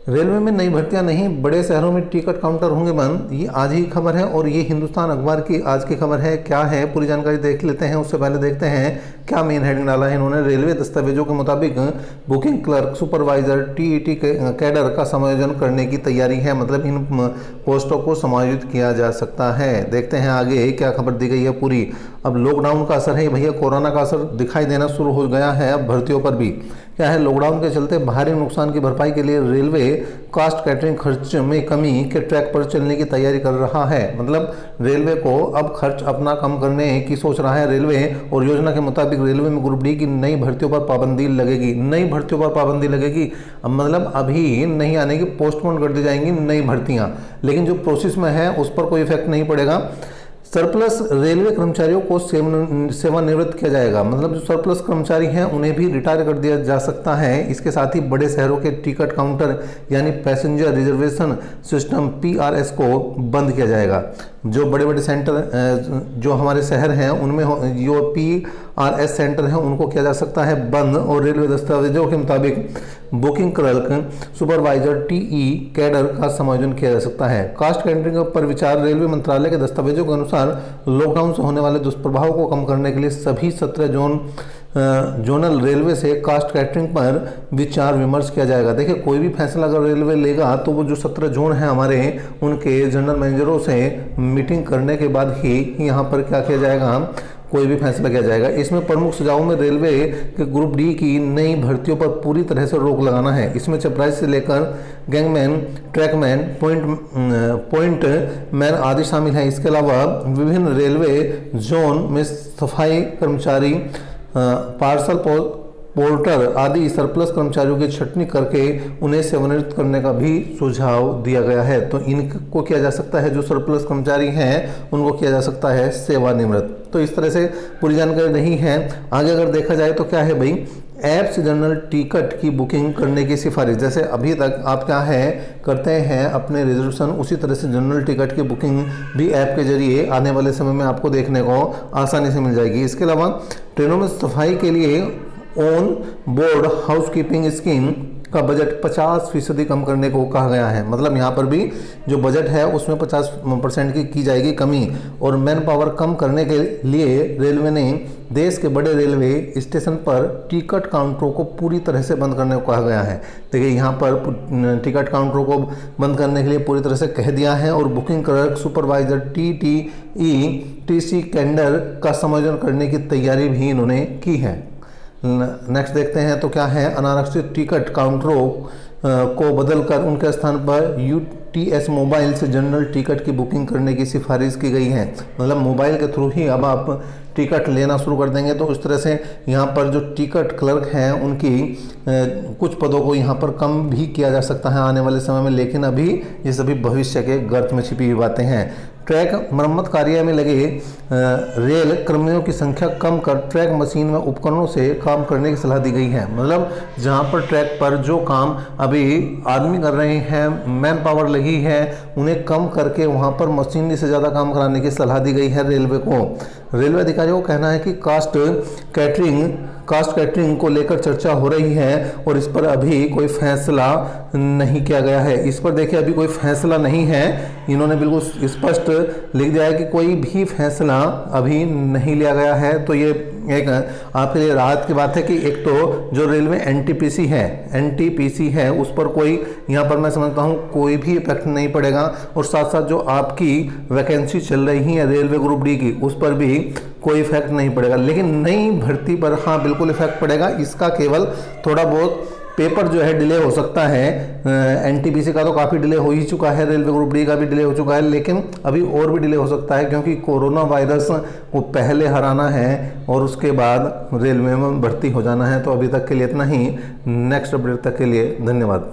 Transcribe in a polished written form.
Railway में नई भर्तियां नहीं, बड़े शहरों में टिकट काउंटर होंगे बंद। ये आज ही खबर है और ये हिंदुस्तान अखबार की आज की खबर है। क्या है पूरी जानकारी देख लेते हैं। उससे पहले देखते हैं क्या मेन हेडिंग डाला है इन्होंने। रेलवे दस्तावेजों के मुताबिक booking clerk, supervisor, TET cadre का समायोजन करने की तैयारी है। मतलब इन पोस्टों को समायोजित किया जा सकता है। देखते हैं आगे क्या खबर दी गई है पूरी। अब लॉकडाउन का असर है भैया, कोरोना का असर दिखाई देना शुरू हो गया है अब भर्तियों पर भी। क्या है, लॉकडाउन के चलते भारी नुकसान की भरपाई के लिए रेलवे कास्ट कैटरिंग खर्च में कमी के ट्रैक पर चलने की तैयारी कर रहा है। मतलब रेलवे को अब खर्च अपना कम करने की सोच रहा है रेलवे। और योजना के मुताबिक रेलवे में ग्रुप डी की नई भर्तियों पर पाबंदी लगेगी। नई भर्तियों पर पाबंदी लगेगी, अब मतलब अभी नहीं आने की, पोस्टपोन कर दी जाएंगी नई भर्तियां, लेकिन जो प्रोसेस में है उस पर कोई इफेक्ट नहीं पड़ेगा। सरप्लस रेलवे कर्मचारियों को सेवानिवृत्त किया जाएगा। मतलब जो सरप्लस कर्मचारी हैं उन्हें भी रिटायर कर दिया जा सकता है। इसके साथ ही बड़े शहरों के टिकट काउंटर यानी पैसेंजर रिजर्वेशन सिस्टम पीआरएस को बंद किया जाएगा। जो बड़े बड़े सेंटर जो हमारे शहर हैं उनमें जो पीआरएस सेंटर हैं उनको किया जा सकता है बंद। और रेलवे दस्तावेजों के मुताबिक booking clerk, supervisor, TE cadre का समायोजन किया जा सकता है। कास्ट कैटरिंग पर विचार। रेलवे मंत्रालय के दस्तावेजों के अनुसार लॉकडाउन से होने वाले दुष्प्रभाव को कम करने के लिए सभी 17 जोनल रेलवे से कास्ट कैटरिंग पर विचार विमर्श किया जाएगा। देखिए, कोई भी फैसला अगर रेलवे लेगा तो वो जो 17 जोन हैं हमारे, उनके जनरल मैनेजरों से मीटिंग करने के बाद ही यहाँ पर क्या किया जाएगा, कोई भी फैसला किया जाएगा। इसमें प्रमुख सुझावों में रेलवे के ग्रुप डी की नई भर्तियों पर पूरी तरह से रोक लगाना है। इसमें चपरासी से लेकर गैंगमैन, ट्रैकमैन, पॉइंट मैन आदि शामिल हैं। इसके अलावा विभिन्न रेलवे जोन में सफाई कर्मचारी, पार्सल पोर्टर आदि सरप्लस कर्मचारियों की छंटनी करके उन्हें सेवानिवृत्त करने का भी सुझाव दिया गया है। तो इनको किया जा सकता है, जो सरप्लस कर्मचारी हैं उनको किया जा सकता है सेवानिवृत्त। तो इस तरह से पूरी जानकारी नहीं है। आगे अगर देखा जाए तो क्या है भाई, ऐप से जनरल टिकट की बुकिंग करने की सिफारिश। जैसे अभी तक आप क्या है करते हैं अपने रिजर्वेशन, उसी तरह से जनरल टिकट की बुकिंग भी ऐप के जरिए आने वाले समय में आपको देखने को आसानी से मिल जाएगी। इसके अलावा ट्रेनों में सफाई के लिए ऑन बोर्ड हाउसकीपिंग स्कीम का बजट 50% कम करने को कहा गया है। मतलब यहाँ पर भी जो बजट है उसमें 50% की जाएगी कमी। और मैन पावर कम करने के लिए रेलवे ने देश के बड़े रेलवे स्टेशन पर टिकट काउंटरों को पूरी तरह से बंद करने को कहा गया है। देखिए, यहाँ पर टिकट काउंटरों को बंद करने के लिए पूरी तरह से कह दिया है। और booking clerk, supervisor, TC cadre का समायोजन करने की तैयारी भी इन्होंने की है। नेक्स्ट देखते हैं तो क्या है, अनारक्षित टिकट काउंटरों को बदलकर उनके स्थान पर यूटीएस मोबाइल से जनरल टिकट की बुकिंग करने की सिफारिश की गई है। मतलब मोबाइल के थ्रू ही अब आप टिकट लेना शुरू कर देंगे। तो उस तरह से यहाँ पर जो टिकट क्लर्क हैं उनकी कुछ पदों को यहाँ पर कम भी किया जा सकता है आने वाले समय में। लेकिन अभी ये सभी भविष्य के गर्त में छिपी हुई बातें हैं। ट्रैक मरम्मत कार्य में लगे रेल कर्मियों की संख्या कम कर ट्रैक मशीन में उपकरणों से काम करने की सलाह दी गई है। मतलब जहां पर ट्रैक पर जो काम अभी आदमी कर रहे हैं, मैन पावर लगी है, उन्हें कम करके वहां पर मशीनरी से ज़्यादा काम कराने की सलाह दी गई है रेलवे को। रेलवे अधिकारियों का कहना है कि कास्ट कैटरिंग को लेकर चर्चा हो रही है और इस पर अभी कोई फैसला नहीं किया गया है। इस पर देखिए अभी कोई फैसला नहीं है। इन्होंने बिल्कुल स्पष्ट लिख दिया है कि कोई भी फैसला अभी नहीं लिया गया है। तो ये एक आपके लिए राहत की बात है कि एक तो जो रेलवे एनटीपीसी है उस पर कोई यहाँ पर मैं समझता हूँ कोई भी इफेक्ट नहीं पड़ेगा। और साथ साथ जो आपकी वैकेंसी चल रही है रेलवे ग्रुप डी की, उस पर भी कोई इफेक्ट नहीं पड़ेगा। लेकिन नई भर्ती पर हाँ बिल्कुल इफेक्ट पड़ेगा। इसका केवल थोड़ा बहुत पेपर जो है डिले हो सकता है। एनटीपीसी का तो काफ़ी डिले हो ही चुका है, रेलवे ग्रुप डी का भी डिले हो चुका है, लेकिन अभी और भी डिले हो सकता है क्योंकि कोरोना वायरस को पहले हराना है और उसके बाद रेलवे में भर्ती हो जाना है। तो अभी तक के लिए इतना ही। नेक्स्ट अपडेट तक के लिए धन्यवाद।